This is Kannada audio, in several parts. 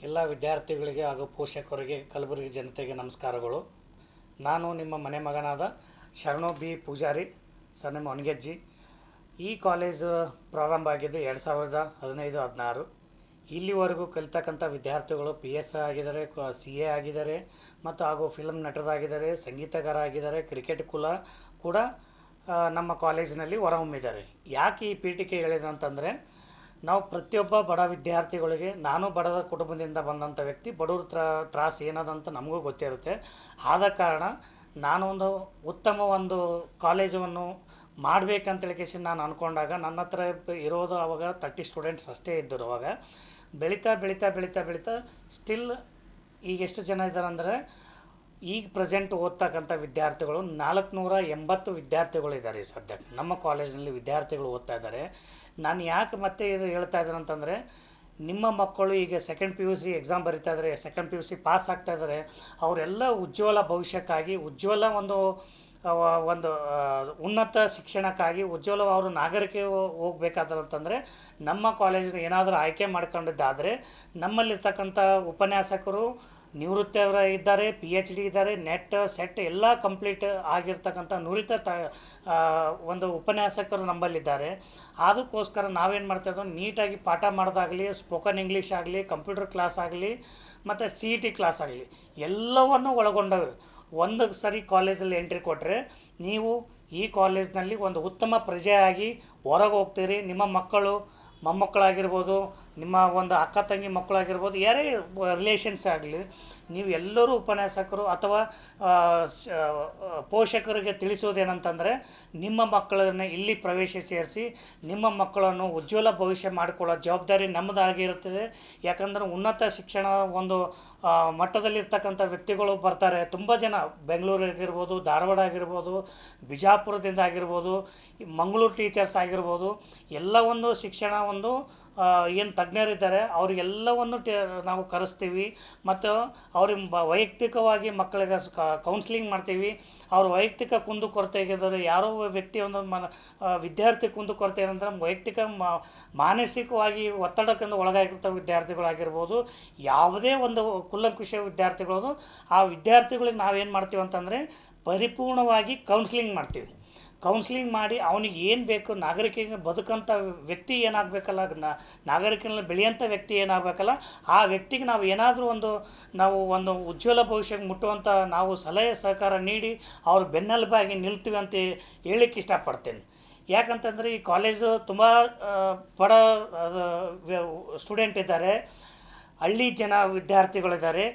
ಎಲ್ಲ ವಿದ್ಯಾರ್ಥಿಗಳಿಗೆ ಹಾಗೂ ಪೋಷಕರಿಗೆ ಕಲಬುರಗಿ ಜನತೆಗೆ ನಮಸ್ಕಾರಗಳು. ನಾನು ನಿಮ್ಮ ಮನೆ ಮಗನಾದ ಶರಣು ಬಿ ಪೂಜಾರಿ, ಸರ್ ಒಣಗೆಜ್ಜಿ. ಈ ಕಾಲೇಜು ಪ್ರಾರಂಭ ಆಗಿದೆ 2015-16. ಇಲ್ಲಿವರೆಗೂ ಕಲಿತಕ್ಕಂಥ ವಿದ್ಯಾರ್ಥಿಗಳು PS ಆಗಿದ್ದಾರೆ, CA ಆಗಿದ್ದಾರೆ ಮತ್ತು ಹಾಗೂ ಫಿಲ್ಮ್ ನಟರಾಗಿದ್ದಾರೆ, ಸಂಗೀತಗಾರ ಆಗಿದ್ದಾರೆ, ಕ್ರಿಕೆಟ್ ಕೂಡ ನಮ್ಮ ಕಾಲೇಜಿನಲ್ಲಿ ಹೊರಹೊಮ್ಮಿದ್ದಾರೆ. ಯಾಕೆ ಈ ಪೀಠಿಕೆ ಹೇಳಿದೆ ಅಂತಂದರೆ, ನಾವು ಪ್ರತಿಯೊಬ್ಬ ಬಡ ವಿದ್ಯಾರ್ಥಿಗಳಿಗೆ, ನಾನು ಬಡದ ಕುಟುಂಬದಿಂದ ಬಂದಂಥ ವ್ಯಕ್ತಿ, ಬಡವ್ರ ತ್ರಾಸು ಏನದಂತ ನಮಗೂ ಗೊತ್ತಿರುತ್ತೆ. ಆದ ಕಾರಣ ನಾನು ಉತ್ತಮ ಕಾಲೇಜನ್ನು ಮಾಡಬೇಕಂತೇಳಿ ನಾನು ಅಂದ್ಕೊಂಡಾಗ ನನ್ನ ಹತ್ರ ಇರೋದು ಆವಾಗ 30 ಸ್ಟೂಡೆಂಟ್ಸ್ ಅಷ್ಟೇ ಇದ್ದರು. ಅವಾಗ ಬೆಳೀತಾ ಸ್ಟಿಲ್ ಈಗ ಎಷ್ಟು ಜನ ಇದ್ದಾರೆ ಅಂದರೆ, ಈಗ ಪ್ರೆಸೆಂಟ್ ಓದ್ತಕ್ಕಂಥ ವಿದ್ಯಾರ್ಥಿಗಳು 480 ವಿದ್ಯಾರ್ಥಿಗಳಿದ್ದಾರೆ ಸದ್ಯಕ್ಕೆ ನಮ್ಮ ಕಾಲೇಜಿನಲ್ಲಿ ವಿದ್ಯಾರ್ಥಿಗಳು ಓದ್ತಾ ಇದ್ದಾರೆ. ನಾನು ಯಾಕೆ ಮತ್ತೆ ಇದು ಹೇಳ್ತಾ ಇದ್ದೇನೆ ಅಂತಂದರೆ, ನಿಮ್ಮ ಮಕ್ಕಳು ಈಗ ಸೆಕೆಂಡ್ PUC ಎಕ್ಸಾಮ್ ಬರಿತಾ ಇದ್ದಾರೆ, ಸೆಕೆಂಡ್ PUC ಪಾಸ್ ಆಗ್ತಾ ಇದ್ದಾರೆ. ಅವರೆಲ್ಲ ಉಜ್ವಲ ಭವಿಷ್ಯಕ್ಕಾಗಿ, ಉಜ್ವಲ ಒಂದು ಉನ್ನತ ಶಿಕ್ಷಣಕ್ಕಾಗಿ, ಉಜ್ವಲ ಅವರು ನಾಗರಿಕ ಹೋಗ್ಬೇಕಾದಂತಂದರೆ ನಮ್ಮ ಕಾಲೇಜಿನ ಏನಾದರೂ ಆಯ್ಕೆ ಮಾಡ್ಕೊಂಡಿದ್ದಾದರೆ, ನಮ್ಮಲ್ಲಿರ್ತಕ್ಕಂಥ ಉಪನ್ಯಾಸಕರು ನಿವೃತ್ತಿಯವರ ಇದ್ದಾರೆ, PhD ಇದ್ದಾರೆ, ನೆಟ್ ಸೆಟ್ ಎಲ್ಲ ಕಂಪ್ಲೀಟ್ ಆಗಿರ್ತಕ್ಕಂಥ ನುರಿತ ಉಪನ್ಯಾಸಕರು ನಮ್ಮಲ್ಲಿದ್ದಾರೆ. ಅದಕ್ಕೋಸ್ಕರ ನಾವೇನು ಮಾಡ್ತಾಯಿದ್ದೋ, ನೀಟಾಗಿ ಪಾಠ ಮಾಡೋದಾಗಲಿ, ಸ್ಪೋಕನ್ ಇಂಗ್ಲೀಷ್ ಆಗಲಿ, ಕಂಪ್ಯೂಟರ್ ಕ್ಲಾಸ್ ಆಗಲಿ ಮತ್ತು CET ಕ್ಲಾಸ್ ಆಗಲಿ ಎಲ್ಲವನ್ನು ಒಳಗೊಂಡವೆ. ಒಂದು ಸರಿ ಕಾಲೇಜಲ್ಲಿ ಎಂಟ್ರಿ ಕೊಟ್ಟರೆ ನೀವು ಈ ಕಾಲೇಜ್ನಲ್ಲಿ ಒಂದು ಉತ್ತಮ ಪ್ರಜೆಯಾಗಿ ಹೊರಗೆ ಹೋಗ್ತೀರಿ. ನಿಮ್ಮ ಮಕ್ಕಳು ಮೊಮ್ಮಕ್ಕಳಾಗಿರ್ಬೋದು, ನಿಮ್ಮ ಅಕ್ಕ ತಂಗಿ ಮಕ್ಕಳಾಗಿರ್ಬೋದು, ಯಾರೇ ರಿಲೇಷನ್ಸ್ ಆಗಲಿ, ನೀವು ಎಲ್ಲರೂ ಉಪನ್ಯಾಸಕರು ಅಥವಾ ಪೋಷಕರಿಗೆ ತಿಳಿಸೋದೇನಂತಂದರೆ, ನಿಮ್ಮ ಮಕ್ಕಳನ್ನು ಇಲ್ಲಿ ಪ್ರವೇಶ ಸೇರಿಸಿ ನಿಮ್ಮ ಮಕ್ಕಳನ್ನು ಉಜ್ವಲ ಭವಿಷ್ಯ ಮಾಡಿಕೊಳ್ಳೋ ಜವಾಬ್ದಾರಿ ನಮ್ಮದಾಗಿರುತ್ತದೆ. ಯಾಕಂದರೆ ಉನ್ನತ ಶಿಕ್ಷಣ ಮಟ್ಟದಲ್ಲಿರ್ತಕ್ಕಂಥ ವ್ಯಕ್ತಿಗಳು ಬರ್ತಾರೆ. ತುಂಬ ಜನ ಬೆಂಗಳೂರಾಗಿರ್ಬೋದು, ಧಾರವಾಡ ಆಗಿರ್ಬೋದು, ಬಿಜಾಪುರದಿಂದ ಆಗಿರ್ಬೋದು, ಮಂಗಳೂರು ಟೀಚರ್ಸ್ ಆಗಿರ್ಬೋದು, ಎಲ್ಲವನ್ನು ಶಿಕ್ಷಣ ಏನು ತಜ್ಞರಿದ್ದಾರೆ ಅವರಿಗೆಲ್ಲವನ್ನು ನಾವು ಕರೆಸ್ತೀವಿ. ಮತ್ತು ಅವ್ರಿಗೆ ವೈಯಕ್ತಿಕವಾಗಿ ಮಕ್ಕಳಿಗೆ ಕೌನ್ಸ್ಲಿಂಗ್ ಮಾಡ್ತೀವಿ. ಅವ್ರ ವೈಯಕ್ತಿಕ ಕುಂದುಕೊರತೆ ಆಗಿದ್ದಾರೆ, ಯಾರೋ ವ್ಯಕ್ತಿ ವಿದ್ಯಾರ್ಥಿ ಕುಂದುಕೊರತೆ ಏನಂದ್ರೆ, ವೈಯಕ್ತಿಕ ಮಾನಸಿಕವಾಗಿ ಒತ್ತಡಕ್ಕಿಂತ ಒಳಗಾಗಿರ್ತ ವಿದ್ಯಾರ್ಥಿಗಳಾಗಿರ್ಬೋದು, ಯಾವುದೇ ಕುಲಂಕುಷ ವಿದ್ಯಾರ್ಥಿಗಳು, ಆ ವಿದ್ಯಾರ್ಥಿಗಳಿಗೆ ನಾವೇನು ಮಾಡ್ತೀವಿ ಅಂತಂದರೆ, ಪರಿಪೂರ್ಣವಾಗಿ ಕೌನ್ಸ್ಲಿಂಗ್ ಮಾಡ್ತೀವಿ. ಕೌನ್ಸ್ಲಿಂಗ್ ಮಾಡಿ ಅವನಿಗೆ ಏನು ಬೇಕು, ನಾಗರಿಕ ಬದುಕಂಥ ವ್ಯಕ್ತಿ ಏನಾಗಬೇಕಲ್ಲ, ನಾಗರಿಕನಲ್ಲಿ ಬೆಳೆಯೋಂಥ ವ್ಯಕ್ತಿ ಏನಾಗಬೇಕಲ್ಲ, ಆ ವ್ಯಕ್ತಿಗೆ ನಾವು ಏನಾದರೂ ನಾವು ಉಜ್ವಲ ಭವಿಷ್ಯಕ್ಕೆ ಮುಟ್ಟುವಂಥ ನಾವು ಸಲಹೆ ಸಹಕಾರ ನೀಡಿ ಅವ್ರ ಬೆನ್ನೆಲುಬಾಗಿ ನಿಲ್ತೀವಿ ಅಂತ ಹೇಳಲಿಕ್ಕೆ ಇಷ್ಟಪಡ್ತೇನೆ. ಯಾಕಂತಂದರೆ ಈ ಕಾಲೇಜು ತುಂಬ ಬಡ ಸ್ಟೂಡೆಂಟ್ ಇದ್ದಾರೆ, ಹಳ್ಳಿ ಜನ ವಿದ್ಯಾರ್ಥಿಗಳಿದ್ದಾರೆ.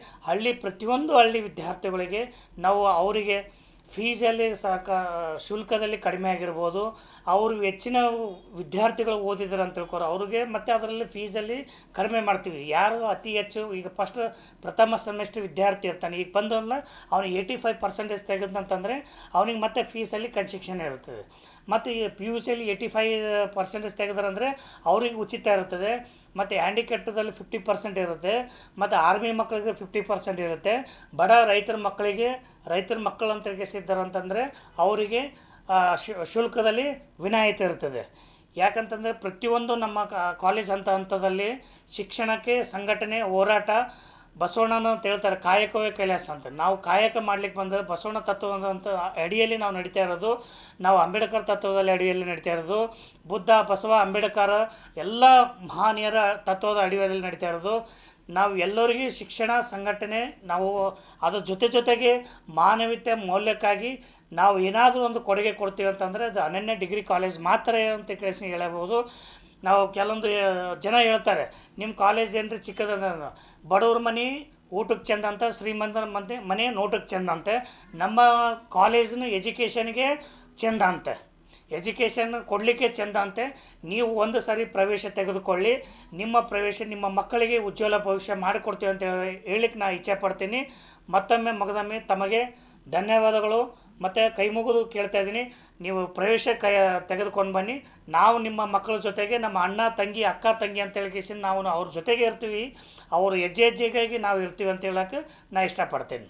ಪ್ರತಿಯೊಂದು ಹಳ್ಳಿ ವಿದ್ಯಾರ್ಥಿಗಳಿಗೆ ನಾವು ಅವರಿಗೆ ಫೀಸಲ್ಲಿ ಶುಲ್ಕದಲ್ಲಿ ಕಡಿಮೆ ಆಗಿರ್ಬೋದು, ಅವರು ಹೆಚ್ಚಿನ ವಿದ್ಯಾರ್ಥಿಗಳು ಓದಿದ್ದಾರೆ ಅಂತ ತಿಳ್ಕೊರು ಅವ್ರಿಗೆ, ಮತ್ತು ಅದರಲ್ಲಿ ಫೀಸಲ್ಲಿ ಕಡಿಮೆ ಮಾಡ್ತೀವಿ. ಯಾರು ಅತಿ ಹೆಚ್ಚು ಈಗ ಪ್ರಥಮ ಸೆಮಿಸ್ಟರ್ ವಿದ್ಯಾರ್ಥಿ ಇರ್ತಾನೆ, ಈಗ ಬಂದಲ್ಲ ಅವ್ನಿಗೆ 85% ತೆಗೆದಂತಂದರೆ ಅವನಿಗೆ ಮತ್ತೆ ಫೀಸಲ್ಲಿ ಕನ್ಸೆಷನ್ ಇರ್ತದೆ. ಮತ್ತು ಈ PUCಯಲ್ಲಿ 85% ತೆಗೆದ್ರಂದರೆ ಅವ್ರಿಗೆ ಉಚಿತ ಇರ್ತದೆ. ಮತ್ತು ಹ್ಯಾಂಡಿಕ್ಯಾಪ್ಟದಲ್ಲಿ 50% ಇರುತ್ತೆ. ಮತ್ತು ಆರ್ಮಿ ಮಕ್ಕಳಿಗೆ 50% ಇರುತ್ತೆ. ಬಡ ರೈತರ ಮಕ್ಕಳು ಅಂತ ಇದ್ದಾರಂತಂದರೆ ಅವರಿಗೆ ಶುಲ್ಕದಲ್ಲಿ ವಿನಾಯಿತಿ ಇರ್ತದೆ. ಯಾಕಂತಂದರೆ ಪ್ರತಿಯೊಂದು ನಮ್ಮ ಕಾಲೇಜ್ ಹಂತದಲ್ಲಿ ಶಿಕ್ಷಣಕ್ಕೆ ಸಂಘಟನೆ, ಹೋರಾಟ, ಬಸವಣ್ಣನ ಅಂತ ಹೇಳ್ತಾರೆ, ಕಾಯಕವೇ ಕೈಲಾಸ ಅಂತ. ನಾವು ಕಾಯಕ ಮಾಡ್ಲಿಕ್ಕೆ ಬಂದರೆ ಬಸವಣ್ಣ ತತ್ವದಂತ ಅಡಿಯಲ್ಲಿ ನಾವು ನಡೀತಾ ಇರೋದು, ನಾವು ಅಂಬೇಡ್ಕರ್ ತತ್ವದಲ್ಲಿ ಅಡಿಯಲ್ಲಿ ನಡೀತಾ ಇರೋದು, ಬುದ್ಧ, ಬಸವ, ಅಂಬೇಡ್ಕರ್ ಎಲ್ಲ ಮಹನೀಯರ ತತ್ವದ ಅಡಿಯಲ್ಲಿ ನಡೀತಾ ಇರೋದು. ನಾವು ಎಲ್ಲರಿಗೂ ಶಿಕ್ಷಣ ಸಂಘಟನೆ, ನಾವು ಅದರ ಜೊತೆಗೆ ಮಾನವೀಯತೆ ಮೌಲ್ಯಕ್ಕಾಗಿ ನಾವು ಏನಾದರೂ ಕೊಡುಗೆ ಕೊಡ್ತೀವಿ ಅಂತಂದರೆ ಅದು ಅನನ್ಯ ಡಿಗ್ರಿ ಕಾಲೇಜ್ ಮಾತ್ರ ಅಂತ ಹೇಳಬಹುದು. ನಾವು ಕೆಲವೊಂದು ಜನ ಹೇಳ್ತಾರೆ, ನಿಮ್ಮ ಕಾಲೇಜ್ ಏನ್ರಿ ಚಿಕ್ಕದ, ಬಡವ್ರ ಮನೆ ಊಟಕ್ಕೆ ಚೆಂದ ಅಂತ, ಶ್ರೀಮಂತರ ಮನೆ ನೋಟಕ್ಕೆ ಚೆಂದ ಅಂತೆ. ನಮ್ಮ ಕಾಲೇಜಿನ ಎಜುಕೇಷನ್ಗೆ ಚೆಂದ ಅಂತೆ, ಎಜುಕೇಷನ್ ಕೊಡಲಿಕ್ಕೆ ಚೆಂದ ಅಂತೆ. ನೀವು ಒಂದು ಸಾರಿ ಪ್ರವೇಶ ತೆಗೆದುಕೊಳ್ಳಿ, ನಿಮ್ಮ ಮಕ್ಕಳಿಗೆ ಉಜ್ವಲ ಭವಿಷ್ಯ ಮಾಡಿಕೊಡ್ತೀವಿ ಅಂತ ಹೇಳಲಿಕ್ಕೆ ನಾನು ಇಚ್ಛೆ ಪಡ್ತೀನಿ. ಮತ್ತೊಮ್ಮೆ ತಮಗೆ ಧನ್ಯವಾದಗಳು. ಮತ್ತು ಕೈ ಮುಗಿದು ಕೇಳ್ತಾ ಇದ್ದೀನಿ, ನೀವು ಪ್ರವೇಶ ತೆಗೆದುಕೊಂಡು ಬನ್ನಿ. ನಾವು ನಿಮ್ಮ ಮಕ್ಕಳ ಜೊತೆಗೆ, ನಮ್ಮ ಅಣ್ಣ ತಂಗಿ, ಅಕ್ಕ ತಂಗಿ ಅಂತ ನಾವು ಅವ್ರ ಜೊತೆಗೆ ಇರ್ತೀವಿ. ಅವರು ಹೆಜ್ಜೆಗಾಗಿ ನಾವು ಇರ್ತೀವಿ ಅಂತ ಹೇಳೋಕ್ಕೆ ನಾನು ಇಷ್ಟಪಡ್ತೇನೆ.